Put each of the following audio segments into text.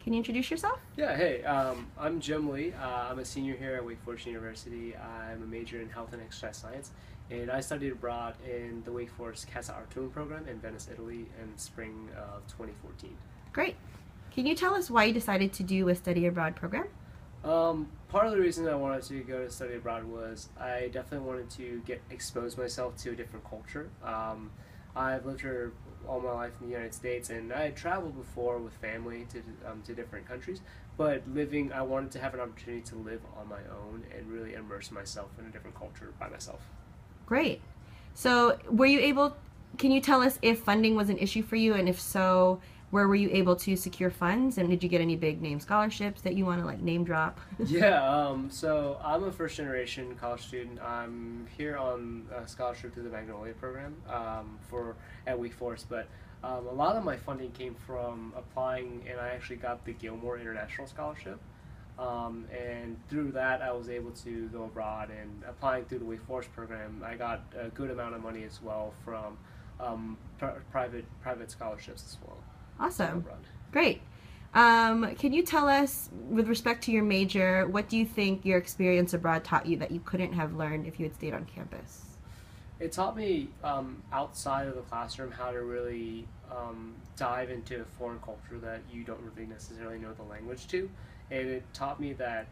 Can you introduce yourself? Yeah, hey, I'm Jim Lee. I'm a senior here at Wake Forest University. I'm a major in health and exercise science, and I studied abroad in the Wake Forest Casa Artune program in Venice, Italy in spring of 2014. Great. Can you tell us why you decided to do a study abroad program? Part of the reason I wanted to go to study abroad was I definitely wanted to expose myself to a different culture. I've lived here all my life in the United States, and I had traveled before with family to different countries. But I wanted to have an opportunity to live on my own and really immerse myself in a different culture by myself. Great. So, can you tell us if funding was an issue for you, and if so, where were you able to secure funds, and did you get any big name scholarships that you want to name drop? Yeah, so I'm a first generation college student. I'm here on a scholarship through the Magnolia program at Wake Forest, but a lot of my funding came from applying, and I actually got the Gilmore International Scholarship. And through that, I was able to go abroad, and applying through the Wake Forest program, I got a good amount of money as well from private scholarships as well. Awesome. Great. Can you tell us, with respect to your major, what do you think your experience abroad taught you that you couldn't have learned if you had stayed on campus? It taught me outside of the classroom how to really dive into a foreign culture that you don't really necessarily know the language to, and it taught me that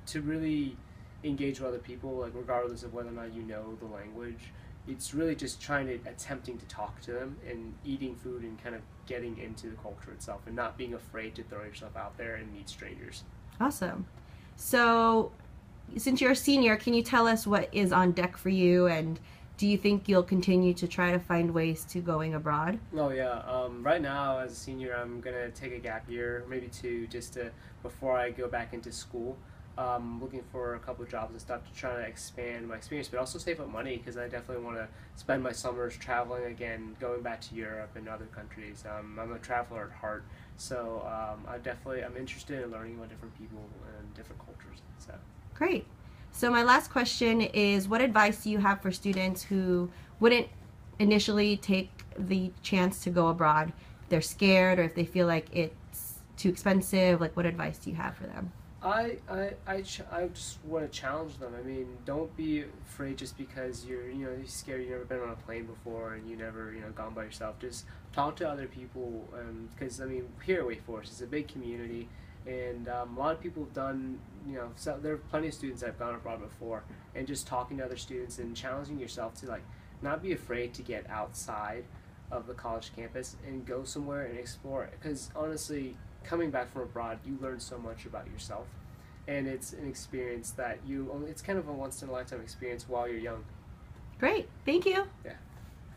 to really engage with other people, like regardless of whether or not you know the language, it's really just attempting to talk to them and eating food and kind of getting into the culture itself and not being afraid to throw yourself out there and meet strangers. Awesome. So, since you're a senior, can you tell us what is on deck for you, and do you think you'll continue to try to find ways to going abroad? Oh yeah. Right now, as a senior, I'm gonna take a gap year, maybe two, before I go back into school. Looking for a couple of jobs and stuff to try to expand my experience, but also save up money because I definitely want to spend my summers traveling again, going back to Europe and other countries. I'm a traveler at heart, so I'm interested in learning about different people and different cultures. So. Great. So my last question is, what advice do you have for students who wouldn't initially take the chance to go abroad? If they're scared or if they feel like it's too expensive, what advice do you have for them? I just want to challenge them. I mean, don't be afraid just because you're scared. You've never been on a plane before and you never gone by yourself. Just talk to other people, because here at Wake Forest it's a big community, and a lot of people have done so there are plenty of students that have gone abroad before, and just talking to other students and challenging yourself to not be afraid to get outside of the college campus and go somewhere and explore it. Because honestly, coming back from abroad, you learn so much about yourself, and it's an experience that it's kind of a once in a lifetime experience while you're young. Great. Thank you. Yeah.